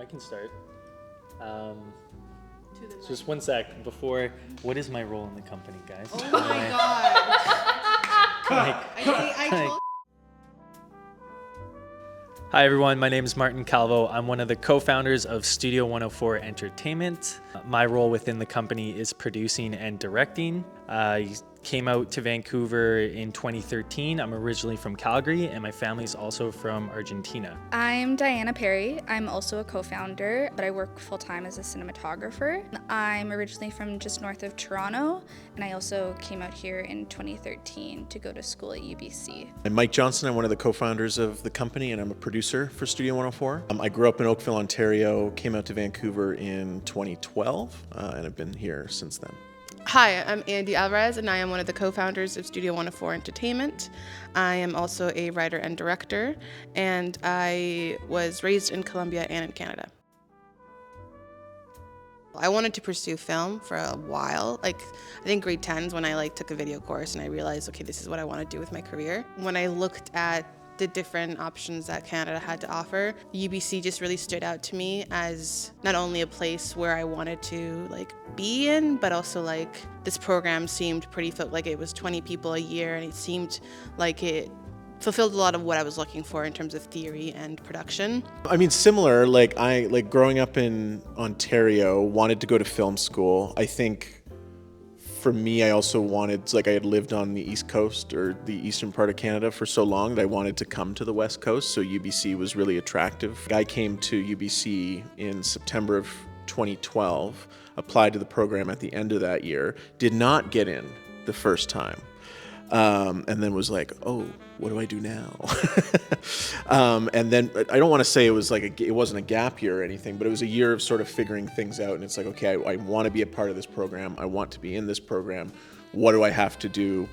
can start. Just one sec before. What is my role in the company, guys? Oh my god! I told. Hi everyone, my name is Martin Calvo. I'm one of the co-founders of Studio 104 Entertainment. My role within the company is producing and directing. I came out to Vancouver in 2013. I'm originally from Calgary and my family's also from Argentina. I'm Diana Parry. I'm also a co-founder, but I work full-time as a cinematographer. I'm originally from just north of Toronto, and I also came out here in 2013 to go to school at UBC. I'm Mike Johnston. I'm one of the co-founders of the company, and I'm a producer for Studio 104. I grew up in Oakville, Ontario, came out to Vancouver in 2012, and I've been here since then. Hi, I'm Andy Alvarez, and I am one of the co-founders of Studio 104 Entertainment. I am also a writer and director, and I was raised in Colombia and in Canada. I wanted to pursue film for a while. I think grade 10 is when I took a video course and I realized, okay, this is what I want to do with my career. When I looked at the different options that Canada had to offer, UBC just really stood out to me as not only a place where I wanted to be in, but also this program seemed pretty it was 20 people a year, and it seemed like it fulfilled a lot of what I was looking for in terms of theory and production. I mean, similar, growing up in Ontario, wanted to go to film school. I think for me, I also wanted, I had lived on the East Coast or the eastern part of Canada for so long that I wanted to come to the West Coast, so UBC was really attractive. I came to UBC in September of 2012, applied to the program at the end of that year, did not get in the first time, and then was like, oh, what do I do now? And then I don't want to say it was it wasn't a gap year or anything, but it was a year of sort of figuring things out. And it's okay, I want to be a part of this program. I want to be in this program. What do I have to do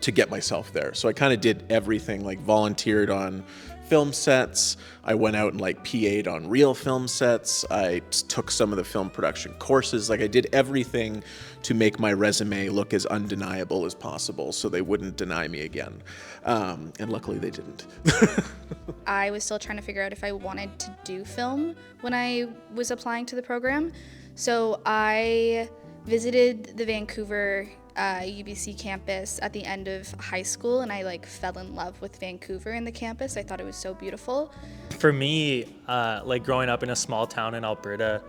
to get myself there? So I kind of did everything, volunteered on film sets. I went out and PA'd on real film sets. I took some of the film production courses. I did everything to make my resume look as undeniable as possible so they wouldn't deny me again. And luckily they didn't. I was still trying to figure out if I wanted to do film when I was applying to the program. So I visited the Vancouver UBC campus at the end of high school, and I fell in love with Vancouver and the campus. I thought it was so beautiful. For me, growing up in a small town in Alberta,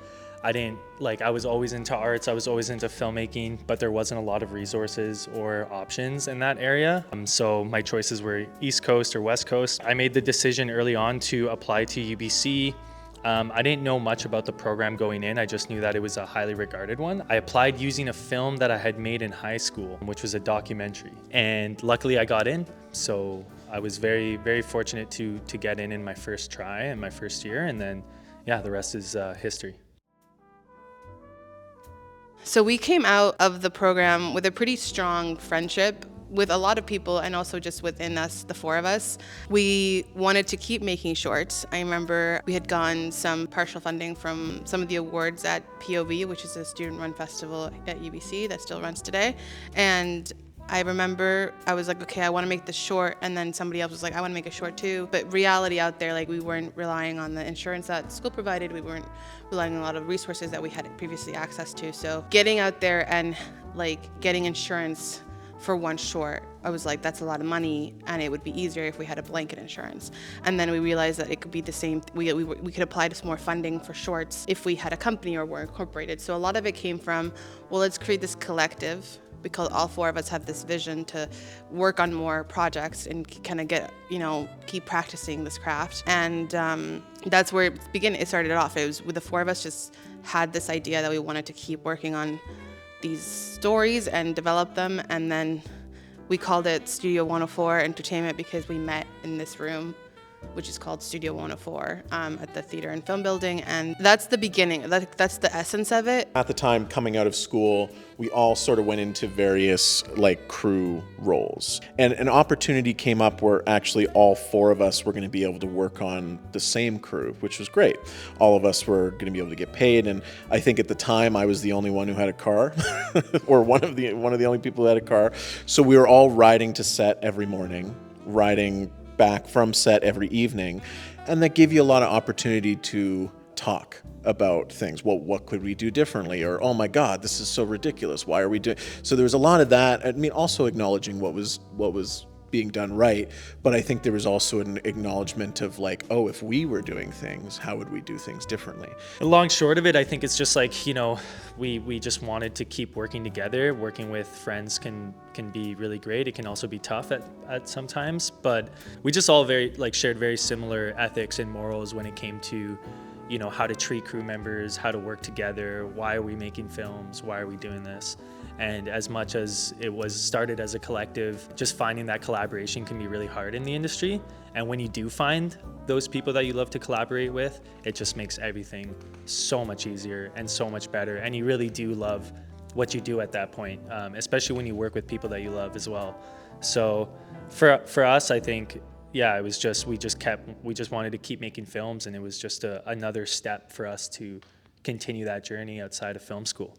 I didn't I was always into arts, I was always into filmmaking, but there wasn't a lot of resources or options in that area. So my choices were East Coast or West Coast. I made the decision early on to apply to UBC. I didn't know much about the program going in. I just knew that it was a highly regarded one. I applied using a film that I had made in high school, which was a documentary. And luckily I got in. So I was very, very fortunate to get in my first try in my first year. And then, yeah, the rest is history. So we came out of the program with a pretty strong friendship with a lot of people, and also just within us, the four of us. We wanted to keep making shorts. I remember we had gotten some partial funding from some of the awards at POV, which is a student-run festival at UBC that still runs today. And I remember I was like, okay, I want to make this short, and then somebody else was like, I want to make a short too. But reality out there, we weren't relying on the insurance that school provided. We weren't relying on a lot of resources that we had previously access to. So getting out there and getting insurance for one short, I was like, that's a lot of money, and it would be easier if we had a blanket insurance. And then we realized that it could be the same. We could apply to some more funding for shorts if we had a company or were incorporated. So a lot of it came from, well, let's create this collective, because all four of us have this vision to work on more projects and kind of keep practicing this craft. And that's where it started off. It was with the four of us just had this idea that we wanted to keep working on these stories and develop them, and then we called it Studio 104 Entertainment because we met in this room, which is called Studio 104 at the Theater and Film Building, and that's the beginning. That's the essence of it. At the time, coming out of school, we all sort of went into various crew roles, and an opportunity came up where actually all four of us were going to be able to work on the same crew, which was great. All of us were going to be able to get paid, and I think at the time I was the only one who had a car, or one of the only people who had a car. So we were all riding to set every morning, riding back from set every evening, and that gave you a lot of opportunity to talk about things. Well, what could we do differently? Or, oh my God, this is so ridiculous. Why are we doing? So there was a lot of that. I mean, also acknowledging what was being done right, but I think there was also an acknowledgement of like, oh, if we were doing things, how would we do things differently? The long short of it, I think it's just like, you know, we just wanted to keep working together. Working with friends can be really great. It can also be tough at sometimes, but we just all shared very similar ethics and morals when it came to, you know, how to treat crew members, how to work together, why are we making films, why are we doing this? And as much as it was started as a collective, just finding that collaboration can be really hard in the industry. And when you do find those people that you love to collaborate with, it just makes everything so much easier and so much better. And you really do love what you do at that point, especially when you work with people that you love as well. So for us, I think, yeah, it was just, we just wanted to keep making films, and it was just another step for us to continue that journey outside of film school.